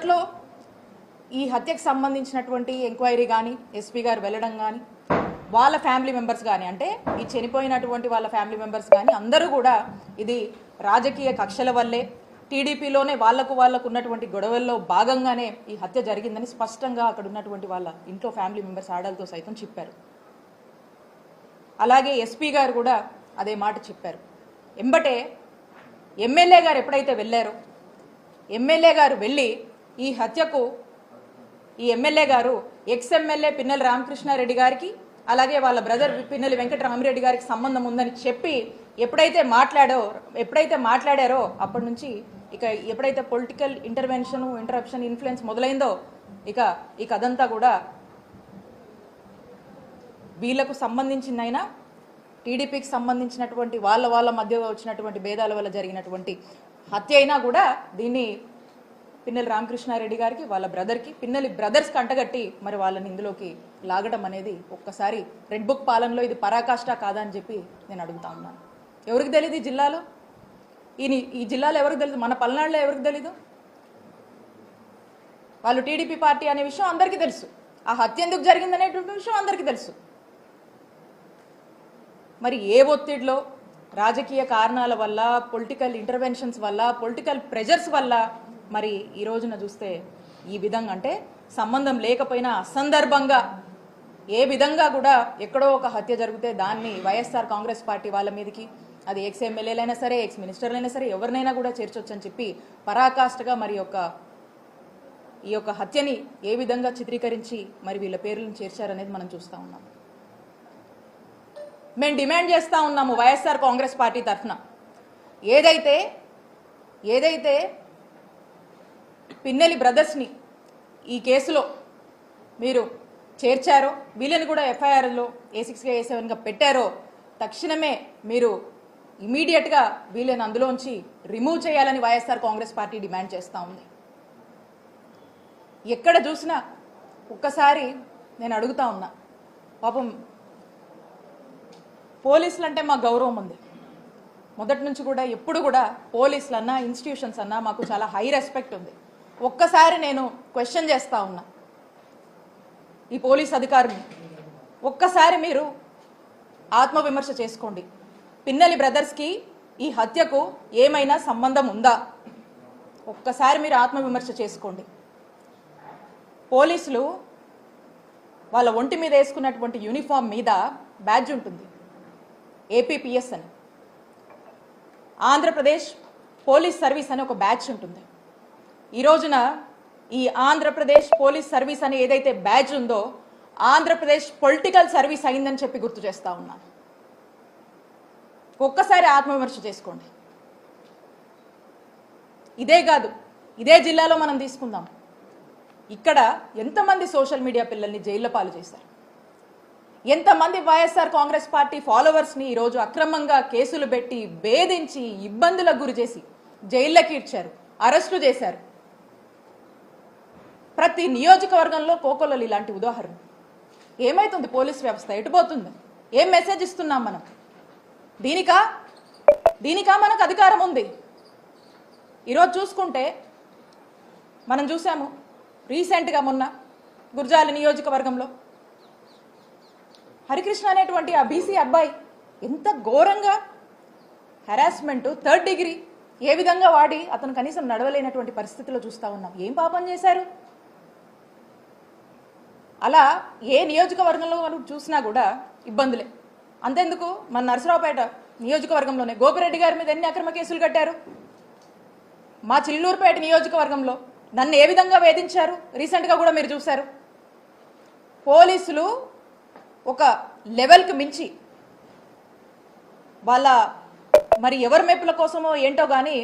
మొదట్లో ఈ హత్యకు సంబంధించినటువంటి ఎంక్వైరీ కానీ ఎస్పీ గారు వెళ్ళడం కానీ వాళ్ళ ఫ్యామిలీ మెంబర్స్ కానీ అంటే ఈ చనిపోయినటువంటి వాళ్ళ ఫ్యామిలీ మెంబర్స్ కానీ అందరూ కూడా ఇది రాజకీయ కక్షల వల్లే టీడీపీలోనే వాళ్ళకు ఉన్నటువంటి గొడవల్లో భాగంగానే ఈ హత్య జరిగిందని స్పష్టంగా అక్కడ ఉన్నటువంటి వాళ్ళ ఇంట్లో ఫ్యామిలీ మెంబర్స్ ఆడలతో సైతం చెప్పారు. అలాగే ఎస్పీ గారు కూడా అదే మాట చెప్పారు. ఎంబటే ఎమ్మెల్యే గారు ఎప్పుడైతే వెళ్ళారో ఎమ్మెల్యే గారు వెళ్ళి ఈ హత్యకు ఈ ఎమ్మెల్యే గారు ఎక్స్ ఎమ్మెల్యే పిన్నెల రామకృష్ణారెడ్డి గారికి అలాగే వాళ్ళ బ్రదర్ పిన్నెల వెంకటరామిరెడ్డి గారికి సంబంధం ఉందని చెప్పి ఎప్పుడైతే మాట్లాడారో అప్పటి నుంచి ఇక ఎప్పుడైతే పొలిటికల్ ఇంటరప్షన్ ఇన్ఫ్లుయెన్స్ మొదలైందో ఇక ఈ కథంతా కూడా వీళ్లకు సంబంధించిందైనా టీడీపీకి సంబంధించినటువంటి వాళ్ళ మధ్య వచ్చినటువంటి భేదాల వల్ల జరిగినటువంటి హత్య అయినా కూడా దీన్ని పిన్నెల రామకృష్ణారెడ్డి గారికి వాళ్ళ బ్రదర్కి పిన్నెలి బ్రదర్స్ కంటగట్టి మరి వాళ్ళని ఇందులోకి లాగడం అనేది ఒక్కసారి రెడ్ బుక్ పాలనలో ఇది పరాకాష్ట కాదా అని చెప్పి నేను అడుగుతా ఉన్నాను. ఎవరికి తెలియదు ఈ జిల్లాలో ఈ జిల్లాలో ఎవరికి తెలియదు, మన పల్నాడులో ఎవరికి తెలీదు? వాళ్ళు టీడీపీ పార్టీ అనే విషయం అందరికీ తెలుసు, ఆ హత్య ఎందుకు జరిగిందనేటువంటి విషయం అందరికీ తెలుసు. మరి ఏ ఒత్తిడిలో రాజకీయ కారణాల వల్ల పొలిటికల్ ఇంటర్వెన్షన్స్ వల్ల పొలిటికల్ ప్రెజర్స్ వల్ల మరి ఈ రోజున చూస్తే ఈ విధంగా అంటే సంబంధం లేకపోయినా అసందర్భంగా ఏ విధంగా కూడా ఎక్కడో ఒక హత్య జరిగితే దాన్ని వైఎస్ఆర్ కాంగ్రెస్ పార్టీ వాళ్ళ మీదకి అది ఎక్స్ ఎమ్మెల్యేలైనా సరే ఎక్స్ మినిస్టర్లైనా సరే ఎవరినైనా కూడా చేర్చొచ్చని చెప్పి పరాకాష్ఠగా మరి ఈ యొక్క హత్యని ఏ విధంగా చిత్రీకరించి మరి వీళ్ళ పేర్లను చేర్చారనేది మనం చూస్తూ ఉన్నాం. మేము డిమాండ్ చేస్తూ ఉన్నాము వైఎస్ఆర్ కాంగ్రెస్ పార్టీ తరఫున ఏదైతే పిన్నెలి బ్రదర్స్ని ఈ కేసులో మీరు చేర్చారో వీళ్ళని కూడా ఎఫ్ఐఆర్లో A6గా A7గా పెట్టారో తక్షణమే మీరు ఇమీడియట్గా వీళ్ళని అందులోంచి రిమూవ్ చేయాలని వైఎస్ఆర్ కాంగ్రెస్ పార్టీ డిమాండ్ చేస్తూ ఉంది. ఎక్కడ చూసినా ఒక్కసారి నేను అడుగుతా ఉన్నా, పాపం పోలీసులు అంటే మా గౌరవం ఉంది, మొదటి నుంచి కూడా ఎప్పుడు కూడా పోలీసులు అన్నా ఇన్స్టిట్యూషన్స్ అన్నా మాకు చాలా హై రెస్పెక్ట్ ఉంది. ఒక్కసారి నేను క్వశ్చన్ చేస్తూ ఉన్నా ఈ పోలీస్ అధికారులు, ఒక్కసారి మీరు ఆత్మవిమర్శ చేసుకోండి. పిన్నెలి బ్రదర్స్కి ఈ హత్యకు ఏమైనా సంబంధం ఉందా? ఒక్కసారి మీరు ఆత్మవిమర్శ చేసుకోండి. పోలీసులు వాళ్ళ ఒంటి మీద వేసుకున్నటువంటి యూనిఫామ్ మీద బ్యాడ్జ్ ఉంటుంది, APPS అని, ఆంధ్రప్రదేశ్ పోలీస్ సర్వీస్ అని ఒక బ్యాడ్జ్ ఉంటుంది. ఈ రోజున ఈ ఆంధ్రప్రదేశ్ పోలీస్ సర్వీస్ అని ఏదైతే బ్యాడ్జ్ ఉందో ఆంధ్రప్రదేశ్ పొలిటికల్ సర్వీస్ అయిందని చెప్పి గుర్తు చేస్తా ఉన్నాను. ఒక్కసారి ఆత్మవిమర్శ చేసుకోండి. ఇదే కాదు, ఇదే జిల్లాలో మనం తీసుకుందాం, ఇక్కడ ఎంతమంది సోషల్ మీడియా పిల్లల్ని జైళ్ల పాలు చేశారు, ఎంతమంది వైఎస్ఆర్ కాంగ్రెస్ పార్టీ ఫాలోవర్స్ని ఈరోజు అక్రమంగా కేసులు పెట్టి వేధించి ఇబ్బందులకు గురి చేసి జైళ్ళకి ఇచ్చారు, అరెస్టు చేశారు. ప్రతి నియోజకవర్గంలో కోకొల్లలు ఇలాంటి ఉదాహరణ. ఏమైతుంది పోలీస్ వ్యవస్థ, ఎటుపోతుంది? ఏం మెసేజ్ ఇస్తున్నాం మనం? దీనికా మనకు అధికారం ఉంది? ఈరోజు చూసుకుంటే మనం చూసాము రీసెంట్గా మొన్న గుర్జాల నియోజకవర్గంలో హరికృష్ణ అనేటువంటి ఆ బీసీ అబ్బాయి ఎంత ఘోరంగా హెరాస్మెంట్ 3rd డిగ్రీ ఏ విధంగా వాడి అతను కనీసం నడవలేనటువంటి పరిస్థితిలో చూస్తూ ఉన్నాం. ఏం పాపం చేశారు? అలా ఏ నియోజకవర్గంలో మనం చూసినా కూడా ఇబ్బందులే. అంతెందుకు మన నరసరావుపేట నియోజకవర్గంలోనే గోపిరెడ్డి గారి మీద ఎన్ని అక్రమ కేసులు కట్టారు. మా చిల్లూరుపేట నియోజకవర్గంలో నన్ను ఏ విధంగా వేధించారు రీసెంట్గా కూడా మీరు చూశారు. పోలీసులు ఒక లెవెల్కి మించి వాళ్ళ మరి ఎవరి మెప్పుల కోసమో ఏంటో కానీ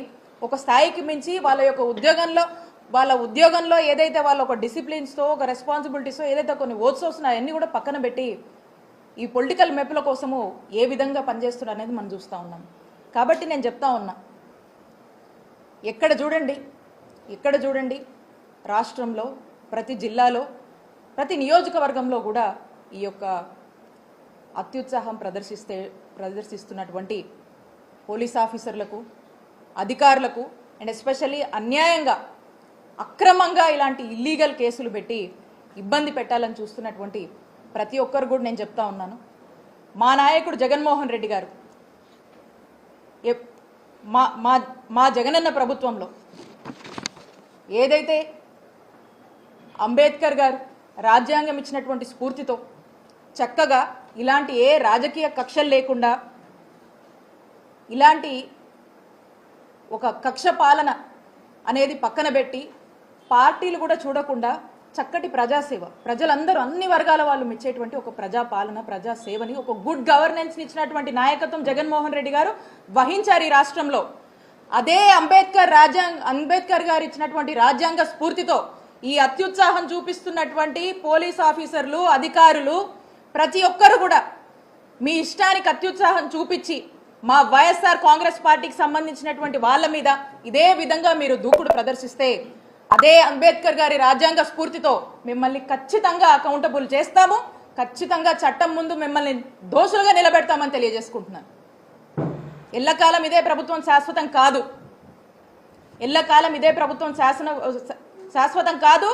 ఒక స్థాయికి మించి వాళ్ళ ఉద్యోగంలో ఏదైతే వాళ్ళ ఒక డిసిప్లిన్స్తో ఒక రెస్పాన్సిబిలిటీస్తో ఏదైతే కొన్ని ఓట్స్ వస్తున్నాయో అన్నీ కూడా పక్కన పెట్టి ఈ పొలిటికల్ మెప్పుల కోసము ఏ విధంగా పనిచేస్తున్నారు అనేది మనం చూస్తూ ఉన్నాం. కాబట్టి నేను చెప్తా ఉన్నా, ఎక్కడ చూడండి రాష్ట్రంలో ప్రతి జిల్లాలో ప్రతి నియోజకవర్గంలో కూడా ఈ యొక్క అత్యుత్సాహం ప్రదర్శిస్తున్నటువంటి పోలీస్ ఆఫీసర్లకు, అధికారులకు అండ్ ఎస్పెషల్లీ అన్యాయంగా అక్రమంగా ఇలాంటి ఇల్లీగల్ కేసులు పెట్టి ఇబ్బంది పెట్టాలని చూస్తున్నటువంటి ప్రతి ఒక్కరు కూడా నేను చెప్తా ఉన్నాను, మా నాయకుడు జగన్మోహన్ రెడ్డి గారు మా మా మా జగనన్న ప్రభుత్వంలో ఏదైతే అంబేద్కర్ గారు రాజ్యాంగం ఇచ్చినటువంటి స్ఫూర్తితో చక్కగా ఇలాంటి ఏ రాజకీయ కక్షలు లేకుండా ఇలాంటి ఒక కక్ష పాలన అనేది పక్కన పెట్టి పార్టీలు కూడా చూడకుండా చక్కటి ప్రజాసేవ, ప్రజలందరూ అన్ని వర్గాల వాళ్ళు మెచ్చేటువంటి ఒక ప్రజాపాలన, ప్రజాసేవని, ఒక గుడ్ గవర్నెన్స్ని ఇచ్చినటువంటి నాయకత్వం జగన్మోహన్ రెడ్డి గారు వహించారు ఈ రాష్ట్రంలో. అదే అంబేద్కర్ గారు ఇచ్చినటువంటి రాజ్యాంగ స్ఫూర్తితో ఈ అత్యుత్సాహం చూపిస్తున్నటువంటి పోలీస్ ఆఫీసర్లు, అధికారులు ప్రతి ఒక్కరు కూడా మీ ఇష్టానికి అత్యుత్సాహం చూపించి మా వైఎస్ఆర్ కాంగ్రెస్ పార్టీకి సంబంధించినటువంటి వాళ్ళ మీద ఇదే విధంగా మీరు దూకుడు ప్రదర్శిస్తే అదే అంబేద్కర్ గారి రాజ్యాంగ స్ఫూర్తితో మిమ్మల్ని ఖచ్చితంగా అకౌంటబుల్ చేస్తాము, ఖచ్చితంగా చట్టం ముందు మిమ్మల్ని దోషులుగా నిలబెడతామని తెలియజేసుకుంటున్నాను. ఎల్లకాలం ఇదే ప్రభుత్వం శాశ్వతం కాదు, ఎల్లకాలం ఇదే ప్రభుత్వం శాశ్వతం కాదు.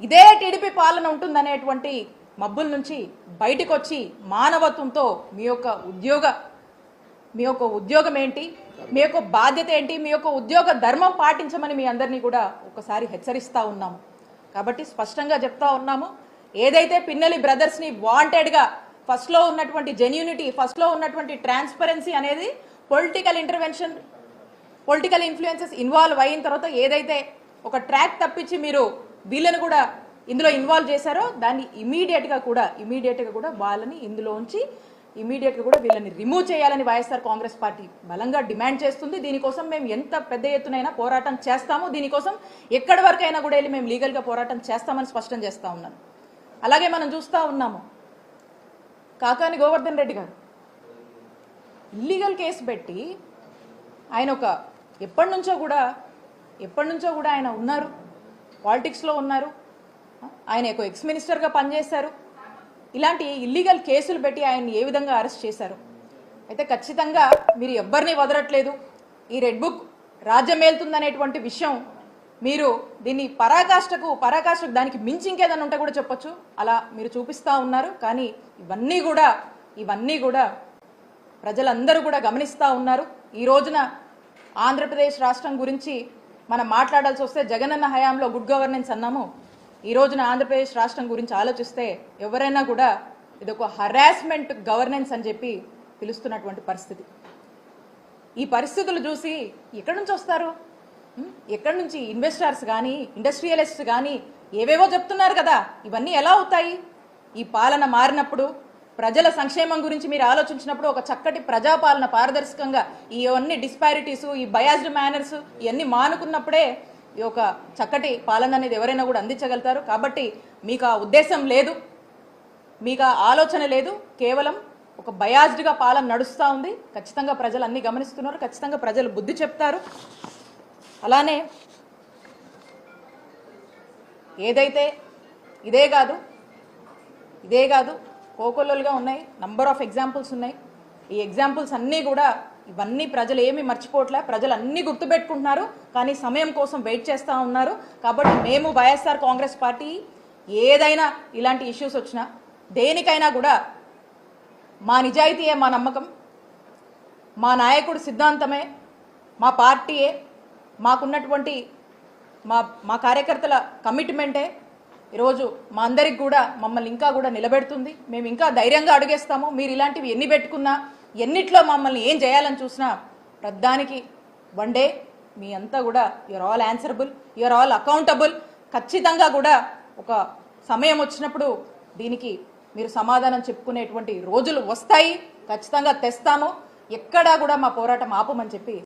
ఇదే టీడీపీ పాలన ఉంటుందనేటువంటి మబ్బుల నుంచి బయటకు వచ్చి మానవత్వంతో మీ యొక్క ఉద్యోగం ఏంటి, మీ యొక్క బాధ్యత ఏంటి, మీ యొక్క ఉద్యోగ ధర్మం పాటించమని మీ అందరినీ కూడా ఒకసారి హెచ్చరిస్తూ ఉన్నాము. కాబట్టి స్పష్టంగా చెప్తా ఉన్నాము, ఏదైతే పిన్నెల్లి బ్రదర్స్ని వాంటెడ్గా ఫస్ట్లో ఉన్నటువంటి జెన్యూనిటీ, ఫస్ట్లో ఉన్నటువంటి ట్రాన్స్పరెన్సీ అనేది political intervention, political influences involve అయిన తర్వాత ఏదైతే ఒక ట్రాక్ తప్పించి మీరు వీళ్ళని కూడా ఇందులో ఇన్వాల్వ్ చేశారో దాన్ని ఇమీడియట్గా కూడా వాళ్ళని ఇందులోంచి ఇమీడియట్గా కూడా వీళ్ళని రిమూవ్ చేయాలని వైఎస్ఆర్ కాంగ్రెస్ పార్టీ బలంగా డిమాండ్ చేస్తుంది. దీనికోసం మేము ఎంత పెద్ద ఎత్తునైనా పోరాటం చేస్తాము, దీనికోసం ఎక్కడి వరకైనా కూడా వెళ్ళి మేము లీగల్గా పోరాటం చేస్తామని స్పష్టం చేస్తూ ఉన్నాను. అలాగే మనం చూస్తూ ఉన్నాము, కాకాని గోవర్ధన్ రెడ్డి గారు ఇల్లీగల్ కేసు పెట్టి ఆయన ఎప్పటి నుంచో కూడా ఆయన ఉన్నారు, పాలిటిక్స్లో ఉన్నారు, ఆయన ఒక ఎక్స్ మినిస్టర్గా పనిచేశారు. ఇలాంటి ఇల్లీగల్ కేసులు పెట్టి ఆయన్ని ఏ విధంగా అరెస్ట్ చేశారు? అయితే ఖచ్చితంగా మీరు ఎవ్వరిని వదలట్లేదు. ఈ రెడ్ బుక్ రాజ్యమేలుతుందనేటువంటి విషయం మీరు దీన్ని పరాకాష్ఠకు దానికి మించి ఇంకేదన్నా ఉంటే కూడా చెప్పొచ్చు, అలా మీరు చూపిస్తూ ఉన్నారు. కానీ ఇవన్నీ కూడా ప్రజలందరూ కూడా గమనిస్తూ ఉన్నారు. ఈ రోజున ఆంధ్రప్రదేశ్ రాష్ట్రం గురించి మనం మాట్లాడాల్సి వస్తే జగనన్న హయాంలో గుడ్ గవర్నెన్స్ అన్నాము. ఈ రోజున ఆంధ్రప్రదేశ్ రాష్ట్రం గురించి ఆలోచిస్తే ఎవరైనా కూడా ఇదొక హరాస్మెంట్ గవర్నెన్స్ అని చెప్పి పిలుస్తున్నటువంటి పరిస్థితి. ఈ పరిస్థితులు చూసి ఎక్కడి నుంచి వస్తారు? ఎక్కడి నుంచి ఇన్వెస్టర్స్ కానీ, ఇండస్ట్రియలిస్ట్స్ కానీ ఏవేవో చెప్తున్నారు కదా, ఇవన్నీ ఎలా అవుతాయి? ఈ పాలన మారినప్పుడు, ప్రజల సంక్షేమం గురించి మీరు ఆలోచించినప్పుడు, ఒక చక్కటి ప్రజాపాలన పారదర్శకంగా ఇవన్నీ డిస్పారిటీస్, ఈ బయాస్డ్ మేనర్స్ ఇవన్నీ మానుకున్నప్పుడే ఈ ఒక చక్కటి పాలన అనేది ఎవరైనా కూడా అందించగలుగుతారు. కాబట్టి మీకు ఆ ఉద్దేశం లేదు, మీకు ఆ ఆలోచన లేదు, కేవలం ఒక బయాస్డ్గా పాలన నడుస్తూ ఉంది. ఖచ్చితంగా ప్రజలు అన్నీ గమనిస్తున్నారు, ఖచ్చితంగా ప్రజలు బుద్ధి చెప్తారు. అలానే ఏదైతే ఇదే కాదు కోకొల్లలుగా ఉన్నాయి, నంబర్ ఆఫ్ ఎగ్జాంపుల్స్ ఉన్నాయి. ఈ ఎగ్జాంపుల్స్ అన్నీ కూడా ఇవన్నీ ప్రజలు ఏమీ మర్చిపోవట్లే, ప్రజలు అన్నీ గుర్తుపెట్టుకుంటున్నారు, కానీ సమయం కోసం వెయిట్ చేస్తూ ఉన్నారు. కాబట్టి మేము వైఎస్ఆర్ కాంగ్రెస్ పార్టీ ఏదైనా ఇలాంటి ఇష్యూస్ వచ్చినా దేనికైనా కూడా మా నిజాయితీయే మా నమ్మకం, మా నాయకుడు సిద్ధాంతమే, మా పార్టీయే, మాకున్నటువంటి మా కార్యకర్తల కమిట్మెంటే ఈరోజు మా అందరికి కూడా మమ్మల్ని ఇంకా కూడా నిలబెడుతుంది. మేము ఇంకా ధైర్యంగా అడుగేస్తాము. మీరు ఇలాంటివి ఎన్ని పెట్టుకున్నా, ఎన్నిట్లో మమ్మల్ని ఏం చేయాలని చూసినా ప్రధానికి వన్ డే మీ అంతా కూడా you're all answerable, you're all accountable. ఖచ్చితంగా కూడా ఒక సమయం వచ్చినప్పుడు దీనికి మీరు సమాధానం చెప్పుకునేటువంటి రోజులు వస్తాయి. ఖచ్చితంగా తెస్తాము. ఎక్కడా కూడా మా పోరాటం ఆపమని చెప్పి